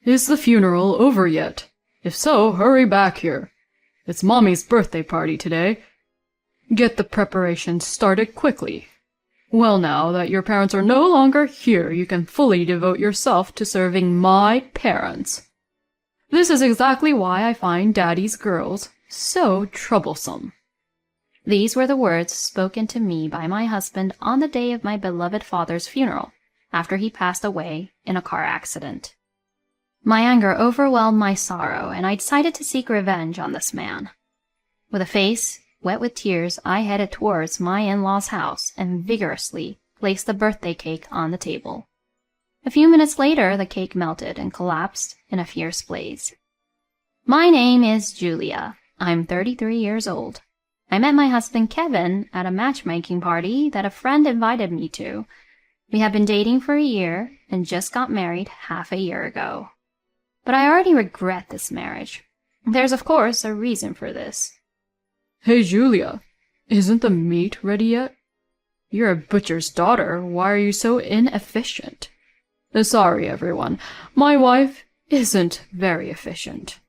Is the funeral over yet? If so, hurry back here. It's Mommy's birthday party today. Get the preparations started quickly. Well, now that your parents are no longer here, you can fully devote yourself to serving my parents. This is exactly why I find Daddy's girls so troublesome." These were the words spoken to me by my husband on the day of my beloved father's funeral, after he passed away in a car accident. My anger overwhelmed my sorrow, and I decided to seek revenge on this man. With a face wet with tears, I headed towards my in-laws' house and vigorously placed the birthday cake on the table. A few minutes later, the cake melted and collapsed in a fierce blaze. My name is Julia. I'm 33 years old. I met my husband Kevin at a matchmaking party that a friend invited me to. We have been dating for a year and just got married half a year ago. But I already regret this marriage. There's of course a reason for this. "Hey, Julia, isn't the meat ready yet? You're a butcher's daughter. Why are you so inefficient?" "Sorry, everyone. My wife isn't very efficient,"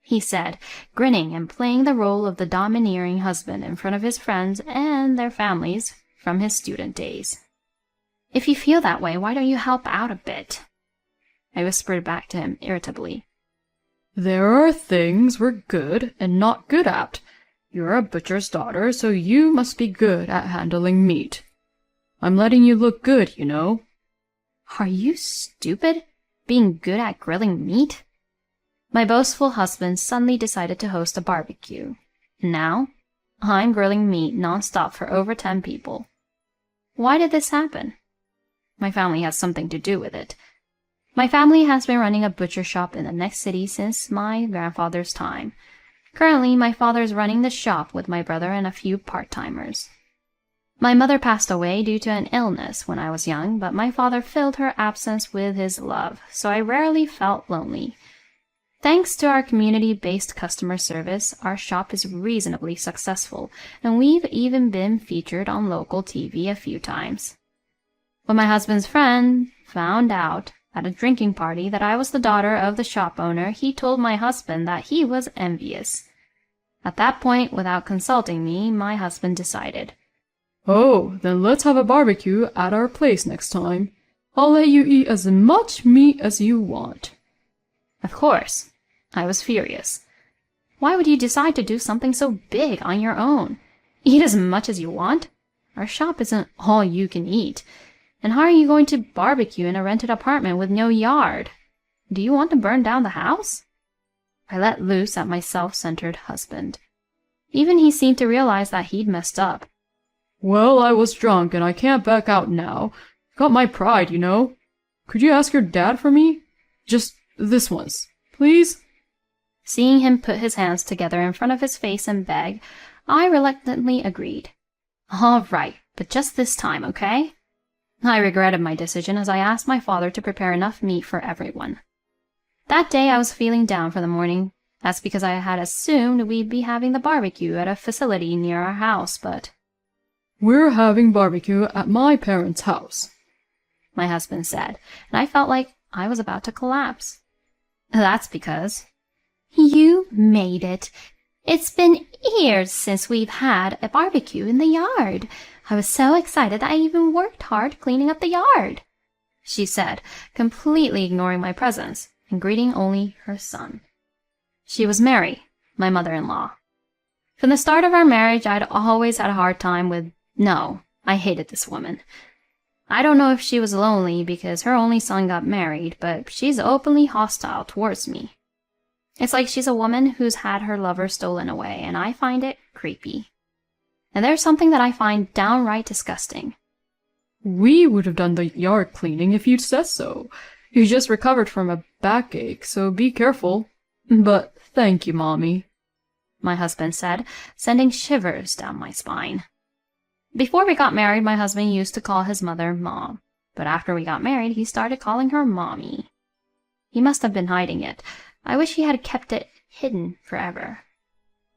he said, grinning and playing the role of the domineering husband in front of his friends and their families from his student days. "If you feel that way, why don't you help out a bit?" I whispered back to him irritably. "There are things we're good and not good at. You're a butcher's daughter, so you must be good at handling meat. I'm letting you look good, you know." Are you stupid? Being good at grilling meat? My boastful husband suddenly decided to host a barbecue. And now, I'm grilling meat non-stop for over 10 people. Why did this happen? My family has something to do with it. My family has been running a butcher shop in the next city since my grandfather's time. Currently, my father is running the shop with my brother and a few part-timers. My mother passed away due to an illness when I was young, but my father filled her absence with his love, so I rarely felt lonely. Thanks to our community-based customer service, our shop is reasonably successful, and we've even been featured on local TV a few times. When my husband's friend found out at a drinking party that I was the daughter of the shop owner, he told my husband that he was envious. At that point, without consulting me, my husband decided, "Oh, then let's have a barbecue at our place next time. I'll let you eat as much meat as you want." Of course, I was furious. Why would you decide to do something so big on your own? Eat as much as you want? Our shop isn't all you can eat. And how are you going to barbecue in a rented apartment with no yard? Do you want to burn down the house? I let loose at my self-centered husband. Even he seemed to realize that he'd messed up. "Well, I was drunk and I can't back out now. Got my pride, you know. Could you ask your dad for me? Just this once, please?" Seeing him put his hands together in front of his face and beg, I reluctantly agreed. "All right, but just this time, okay?" I regretted my decision as I asked my father to prepare enough meat for everyone. That day I was feeling down for the morning. That's because I had assumed we'd be having the barbecue at a facility near our house, but "We're having barbecue at my parents' house," my husband said, and I felt like I was about to collapse. "That's because you made it. It's been years since we've had a barbecue in the yard. I was so excited that I even worked hard cleaning up the yard," she said, completely ignoring my presence and greeting only her son. She was Mary, my mother-in-law. From the start of our marriage, I'd always had a hard time with no. I hated this woman. I don't know if she was lonely because her only son got married, but she's openly hostile towards me. It's like she's a woman who's had her lover stolen away, and I find it creepy. And there's something that I find downright disgusting. "We would have done the yard cleaning if you'd said so. You just recovered from a backache, so be careful. But thank you, Mommy," my husband said, sending shivers down my spine. Before we got married, my husband used to call his mother Mom, but after we got married, he started calling her Mommy. He must have been hiding it. I wish he had kept it hidden forever.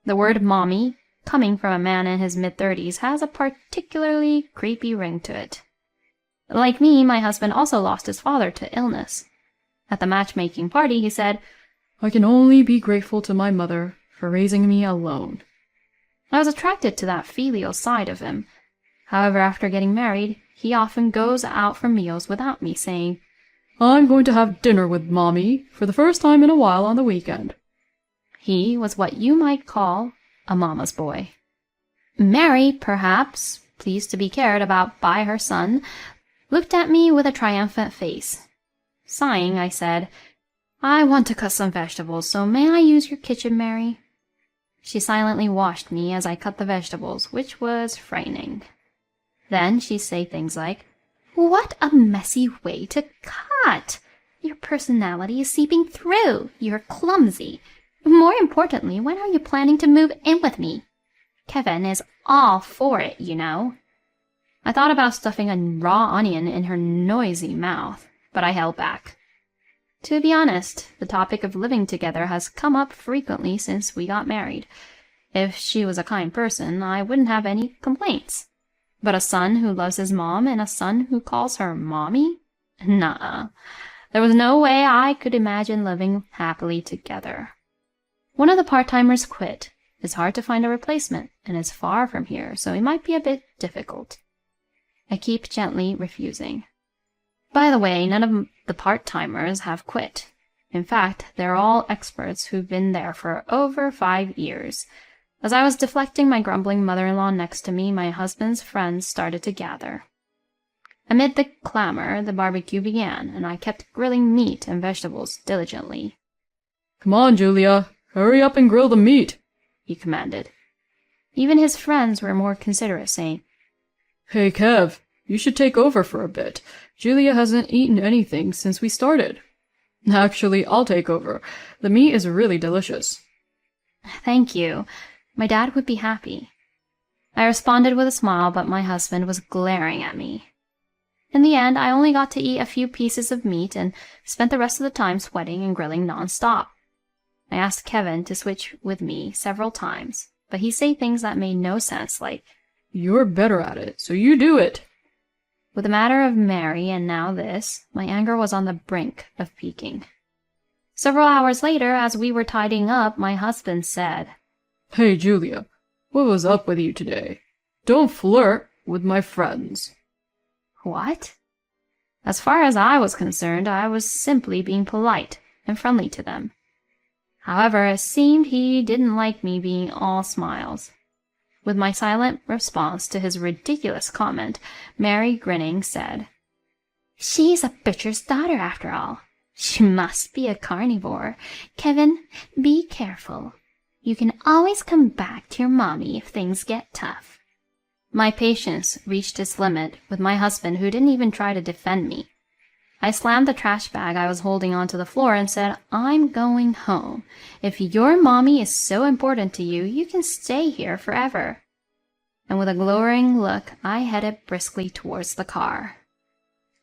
The word Mommy, coming from a man in his mid-30s, has a particularly creepy ring to it. Like me, my husband also lost his father to illness. At the matchmaking party, he said, I can only be grateful to my mother for raising me alone. I was attracted to that filial side of him. However, after getting married, he often goes out for meals without me, saying, I'm going to have dinner with Mommy for the first time in a while on the weekend. He was what you might call a mama's boy. Mary, perhaps, pleased to be cared about by her son, looked at me with a triumphant face. Sighing, I said, I want to cut some vegetables, so may I use your kitchen, Mary? She silently watched me as I cut the vegetables, which was frightening. Then she'd say things like, What a messy way to cut! Your personality is seeping through. You're clumsy. More importantly, when are you planning to move in with me? Kevin is all for it, you know. I thought about stuffing a raw onion in her noisy mouth, but I held back. To be honest, the topic of living together has come up frequently since we got married. If she was a kind person, I wouldn't have any complaints. But a son who loves his mom and a son who calls her mommy? Nuh-uh. There was no way I could imagine living happily together. One of the part-timers quit. It's hard to find a replacement, and is far from here, so it might be a bit difficult. I keep gently refusing. By the way, none of the part-timers have quit. In fact, they're all experts who've been there for over 5 years. As I was deflecting my grumbling mother-in-law next to me, my husband's friends started to gather. Amid the clamor, the barbecue began, and I kept grilling meat and vegetables diligently. Come on, Julia. Hurry up and grill the meat, he commanded. Even his friends were more considerate, saying, Hey, Kev, you should take over for a bit. Julia hasn't eaten anything since we started. Actually, I'll take over. The meat is really delicious. Thank you. My dad would be happy. I responded with a smile, but my husband was glaring at me. In the end, I only got to eat a few pieces of meat and spent the rest of the time sweating and grilling non-stop. I asked Kevin to switch with me several times, but he said things that made no sense, like, You're better at it, so you do it. With the matter of Mary and now this, my anger was on the brink of peaking. Several hours later, as we were tidying up, my husband said, Hey, Julia, what was up with you today? Don't flirt with my friends. What? As far as I was concerned, I was simply being polite and friendly to them. However, it seemed he didn't like me being all smiles. With my silent response to his ridiculous comment, Mary, grinning, said, She's a butcher's daughter, after all. She must be a carnivore. Kevin, be careful. You can always come back to your mommy if things get tough. My patience reached its limit with my husband, who didn't even try to defend me. I slammed the trash bag I was holding onto the floor and said, I'm going home. If your mommy is so important to you, you can stay here forever. And with a glowering look, I headed briskly towards the car.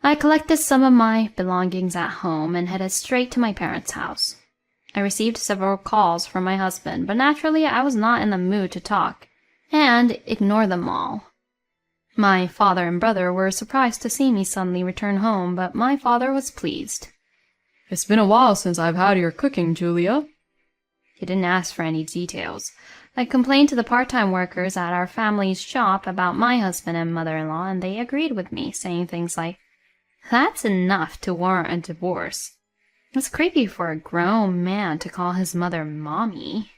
I collected some of my belongings at home and headed straight to my parents' house. I received several calls from my husband, but naturally I was not in the mood to talk, and ignored them all. My father and brother were surprised to see me suddenly return home, but my father was pleased. It's been a while since I've had your cooking, Julia. He didn't ask for any details. I complained to the part-time workers at our family's shop about my husband and mother-in-law, and they agreed with me, saying things like, That's enough to warrant a divorce. It's creepy for a grown man to call his mother mommy.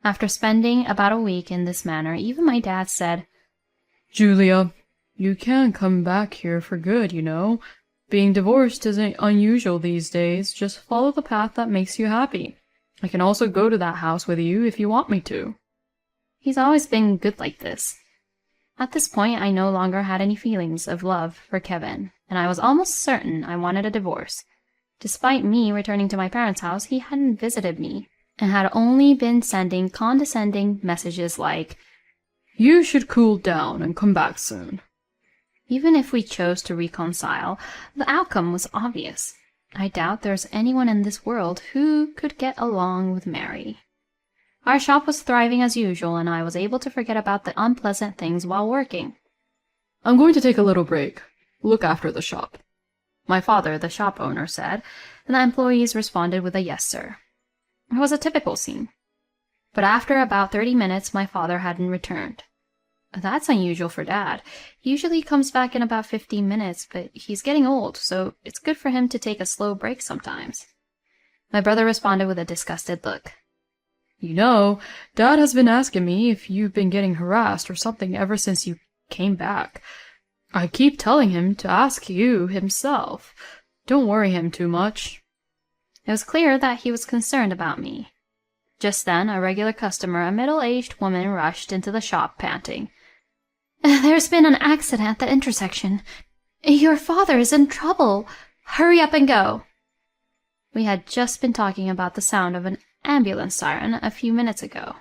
After spending about a week in this manner, even my dad said, Julia, you can come back here for good, you know. Being divorced isn't unusual these days. Just follow the path that makes you happy. I can also go to that house with you if you want me to. He's always been good like this. At this point, I no longer had any feelings of love for Kevin, and I was almost certain I wanted a divorce. Despite me returning to my parents' house, he hadn't visited me, and had only been sending condescending messages like, You should cool down and come back soon. Even if we chose to reconcile, the outcome was obvious. I doubt there's anyone in this world who could get along with Mary. Our shop was thriving as usual, and I was able to forget about the unpleasant things while working. I'm going to take a little break. Look after the shop. my father, the shop owner, said, and the employees responded with a yes, sir. It was a typical scene. But after about 30 minutes, my father hadn't returned. That's unusual for Dad. He usually comes back in about 15 minutes, but he's getting old, so it's good for him to take a slow break sometimes. My brother responded with a disgusted look. You know, Dad has been asking me if you've been getting harassed or something ever since you came back. I keep telling him to ask you himself. Don't worry him too much. It was clear that he was concerned about me. Just then, a regular customer, a middle-aged woman, rushed into the shop, panting. "There's been an accident at the intersection. Your father is in trouble. Hurry up and go." We had just been talking about the sound of an ambulance siren a few minutes ago.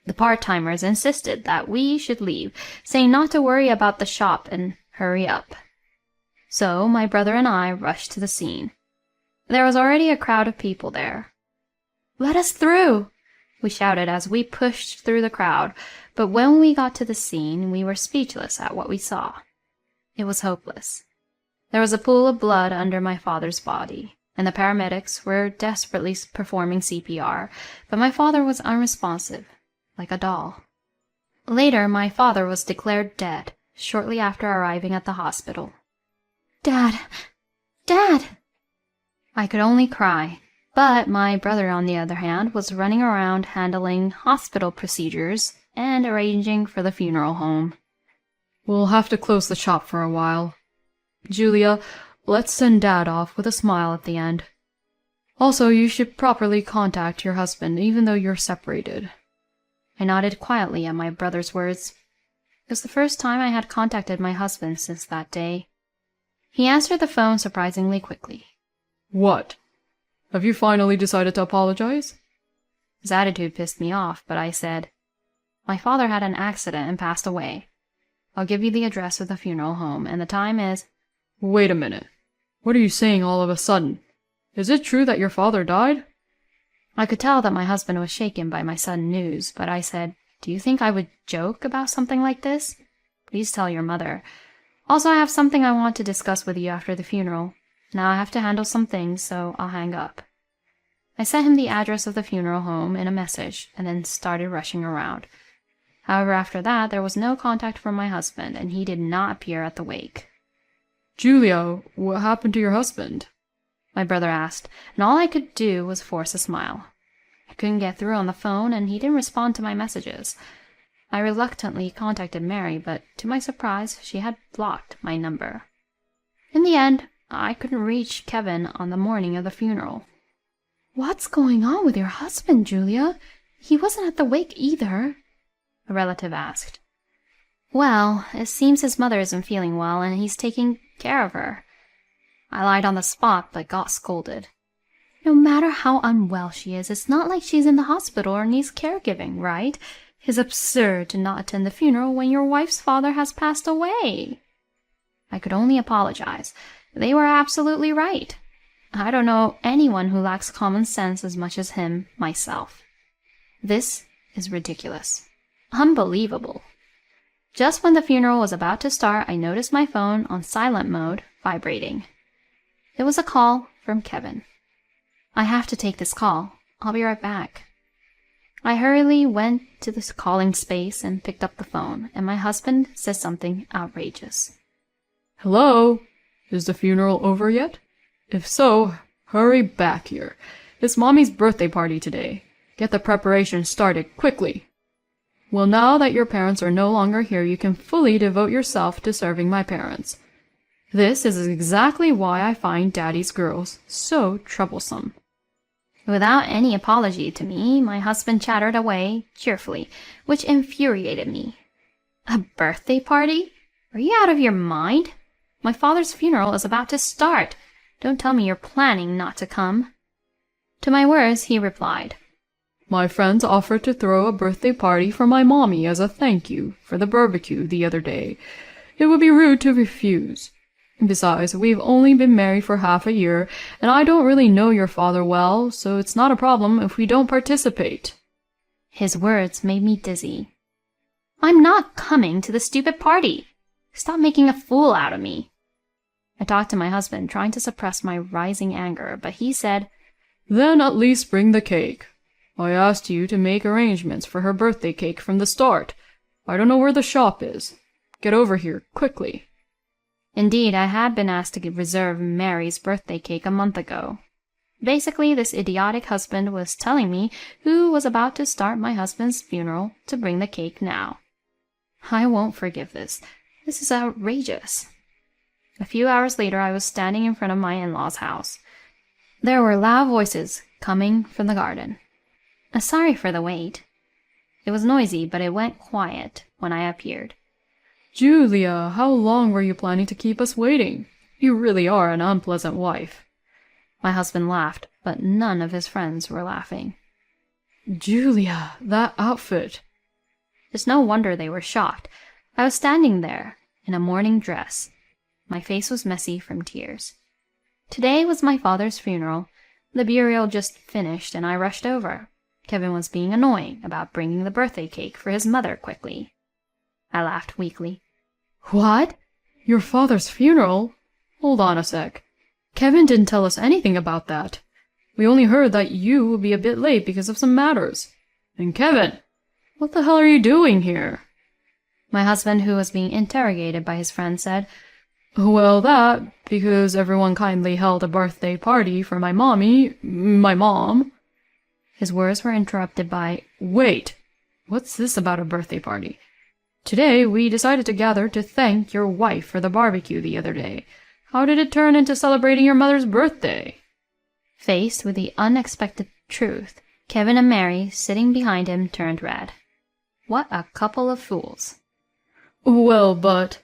The part-timers insisted that we should leave, saying not to worry about the shop and hurry up. So my brother and I rushed to the scene. There was already a crowd of people there. "Let us through!" we shouted as we pushed through the crowd, but when we got to the scene, we were speechless at what we saw. It was hopeless. There was a pool of blood under my father's body, and the paramedics were desperately performing CPR, but my father was unresponsive, like a doll. Later, my father was declared dead, shortly after arriving at the hospital. "Dad! Dad!" I could only cry, but my brother, on the other hand, was running around handling hospital procedures and arranging for the funeral home. We'll have to close the shop for a while. Julia, let's send Dad off with a smile at the end. Also, you should properly contact your husband, even though you're separated. I nodded quietly at my brother's words. It was the first time I had contacted my husband since that day. He answered the phone surprisingly quickly. What? Have you finally decided to apologize? His attitude pissed me off, but I said, "My father had an accident and passed away. I'll give you the address of the funeral home, and the time is—" Wait a minute. What are you saying all of a sudden? Is it true that your father died? I could tell that my husband was shaken by my sudden news, but I said, "Do you think I would joke about something like this? Please tell your mother. Also, I have something I want to discuss with you after the funeral. Now I have to handle some things, so I'll hang up." I sent him the address of the funeral home in a message, and then started rushing around. However, after that, there was no contact from my husband, and he did not appear at the wake. Julia, what happened to your husband? My brother asked, and all I could do was force a smile. I couldn't get through on the phone, and he didn't respond to my messages. I reluctantly contacted Mary, but to my surprise, she had blocked my number. In the end, I couldn't reach Kevin on the morning of the funeral. "What's going on with your husband, Julia? He wasn't at the wake either," a relative asked. "Well, it seems his mother isn't feeling well, and he's taking care of her." I lied on the spot, but got scolded. "No matter how unwell she is, it's not like she's in the hospital or needs caregiving, right? It's absurd to not attend the funeral when your wife's father has passed away." I could only apologize. They were absolutely right. I don't know anyone who lacks common sense as much as him, myself. This is ridiculous. Unbelievable. Just when the funeral was about to start, I noticed my phone on silent mode vibrating. It was a call from Kevin. "I have to take this call. I'll be right back." I hurriedly went to the calling space and picked up the phone, and my husband said something outrageous. Hello? Is the funeral over yet? If so, hurry back here. It's Mommy's birthday party today. Get the preparations started quickly. Well, now that your parents are no longer here, you can fully devote yourself to serving my parents. This is exactly why I find Daddy's girls so troublesome. Without any apology to me, my husband chattered away cheerfully, which infuriated me. A birthday party? Are you out of your mind? My father's funeral is about to start. Don't tell me you're planning not to come. To my words, he replied, My friends offered to throw a birthday party for my mommy as a thank you for the barbecue the other day. It would be rude to refuse. Besides, we've only been married for half a year, and I don't really know your father well, so it's not a problem if we don't participate. His words made me dizzy. I'm not coming to the stupid party. Stop making a fool out of me. I talked to my husband, trying to suppress my rising anger, but he said, "Then at least bring the cake. I asked you to make arrangements for her birthday cake from the start. I don't know where the shop is. Get over here, quickly." Indeed, I had been asked to reserve Mary's birthday cake a month ago. Basically, this idiotic husband was telling me who was about to start my husband's funeral to bring the cake now. I won't forgive this. This is outrageous. A few hours later, I was standing in front of my in-laws' house. There were loud voices coming from the garden. Sorry for the wait. It was noisy, but it went quiet when I appeared. "Julia, how long were you planning to keep us waiting? You really are an unpleasant wife." My husband laughed, but none of his friends were laughing. "Julia, that outfit." It's no wonder they were shocked. I was standing there in a morning dress. My face was messy from tears. Today was my father's funeral. The burial just finished, and I rushed over. Kevin was being annoying about bringing the birthday cake for his mother quickly. I laughed weakly. "What? Your father's funeral? Hold on a sec. Kevin didn't tell us anything about that. We only heard that you will be a bit late because of some matters. And Kevin, what the hell are you doing here?" My husband, who was being interrogated by his friend, said, "Well, because everyone kindly held a birthday party for my mom." His words were interrupted by, "Wait, what's this about a birthday party? Today we decided to gather to thank your wife for the barbecue the other day. How did it turn into celebrating your mother's birthday?" Faced with the unexpected truth, Kevin and Mary, sitting behind him, turned red. What a couple of fools. "Well, but—"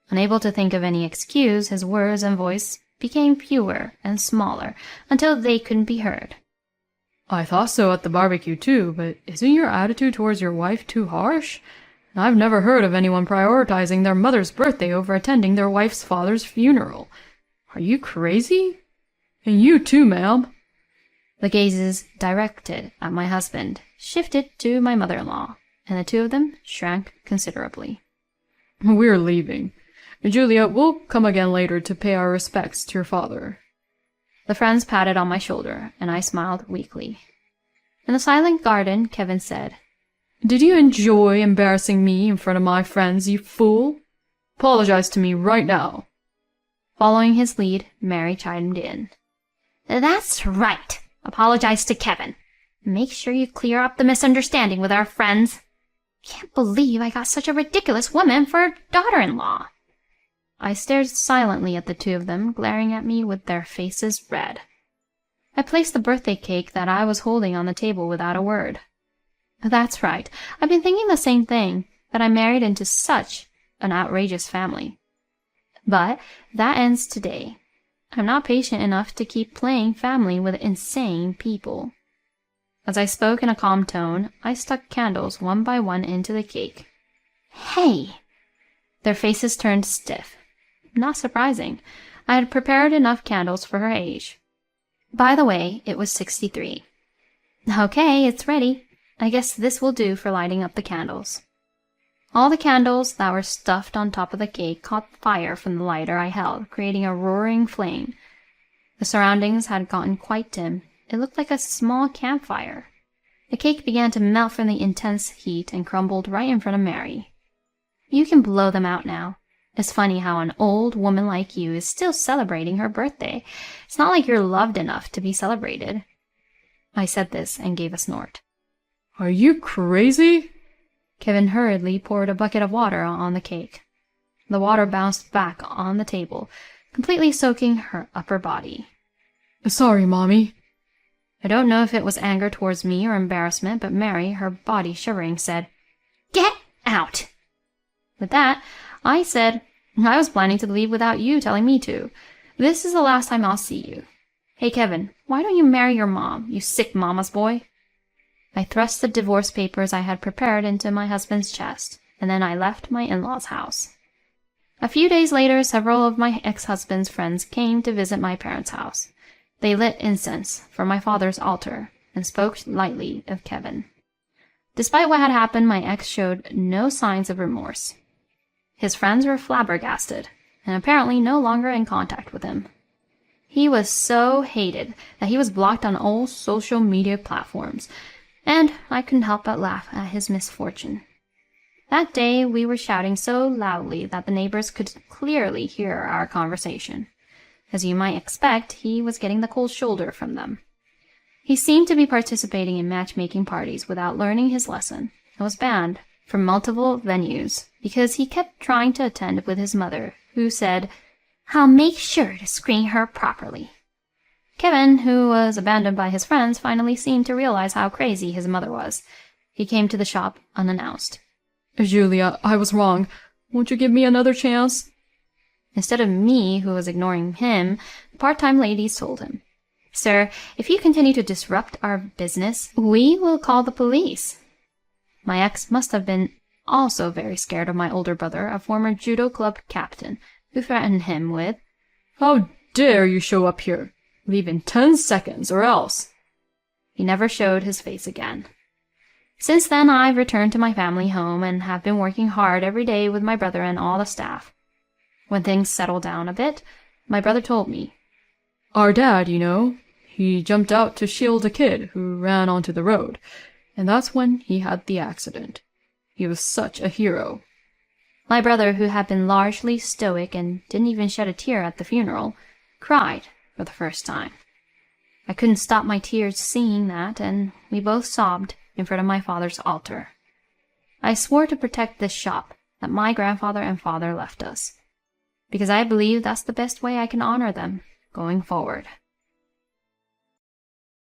Unable to think of any excuse, his words and voice became fewer and smaller until they couldn't be heard. "I thought so at the barbecue too, but isn't your attitude towards your wife too harsh? I've never heard of anyone prioritizing their mother's birthday over attending their wife's father's funeral. Are you crazy? And you too, ma'am." The gazes directed at my husband shifted to my mother-in-law, and the two of them shrank considerably. "We're leaving. Julia, we'll come again later to pay our respects to your father." The friends patted on my shoulder, and I smiled weakly. In the silent garden, Kevin said, "Did you enjoy embarrassing me in front of my friends, you fool? Apologize to me right now." Following his lead, Mary chimed in. "That's right. Apologize to Kevin. Make sure you clear up the misunderstanding with our friends. Can't believe I got such a ridiculous woman for a daughter-in-law." I stared silently at the two of them, glaring at me with their faces red. I placed the birthday cake that I was holding on the table without a word. That's right. I've been thinking the same thing, that I married into such an outrageous family. But that ends today. I'm not patient enough to keep playing family with insane people. As I spoke in a calm tone, I stuck candles one by one into the cake. "Hey!" Their faces turned stiff. Not surprising. I had prepared enough candles for her age. By the way, it was 63. "Okay, it's ready. I guess this will do for lighting up the candles." All the candles that were stuffed on top of the cake caught fire from the lighter I held, creating a roaring flame. The surroundings had gotten quite dim. It looked like a small campfire. The cake began to melt from the intense heat and crumbled right in front of Mary. "You can blow them out now. It's funny how an old woman like you is still celebrating her birthday. It's not like you're loved enough to be celebrated." I said this and gave a snort. "Are you crazy?" Kevin hurriedly poured a bucket of water on the cake. The water bounced back on the table, completely soaking her upper body. "Sorry, Mommy." I don't know if it was anger towards me or embarrassment, but Mary, her body shivering, said, "Get out!" With that, I said, "I was planning to leave without you telling me to. This is the last time I'll see you. Hey, Kevin, why don't you marry your mom, you sick mama's boy?" I thrust the divorce papers I had prepared into my husband's chest, and then I left my in-laws' house. A few days later, several of my ex-husband's friends came to visit my parents' house. They lit incense for my father's altar and spoke lightly of Kevin. Despite what had happened, my ex showed no signs of remorse. His friends were flabbergasted. and apparently no longer in contact with him. He was so hated that he was blocked on all social media platforms, and I couldn't help but laugh at his misfortune. That day we were shouting so loudly that the neighbors could clearly hear our conversation. As you might expect, he was getting the cold shoulder from them. He seemed to be participating in matchmaking parties without learning his lesson, and was banned from multiple venues because he kept trying to attend with his mother, who said, "I'll make sure to screen her properly." Kevin, who was abandoned by his friends, finally seemed to realize how crazy his mother was. He came to the shop unannounced. Julia, I was wrong. Won't you give me another chance? Instead of me, who was ignoring him, the part-time ladies told him, "Sir, if you continue to disrupt our business, we will call the police." My ex must have been also very scared of my older brother, a former judo club captain, who threatened him with, How dare you show up here? Leave in 10 seconds, or else. He never showed his face again. Since then, I've returned to my family home and have been working hard every day with my brother and all the staff. When things settled down a bit, my brother told me, Our dad, you know, he jumped out to shield a kid who ran onto the road, and that's when he had the accident. He was such a hero. My brother, who had been largely stoic and didn't even shed a tear at the funeral, cried for the first time. I couldn't stop my tears seeing that, and we both sobbed in front of my father's altar. I swore to protect this shop that my grandfather and father left us, because I believe that's the best way I can honor them going forward.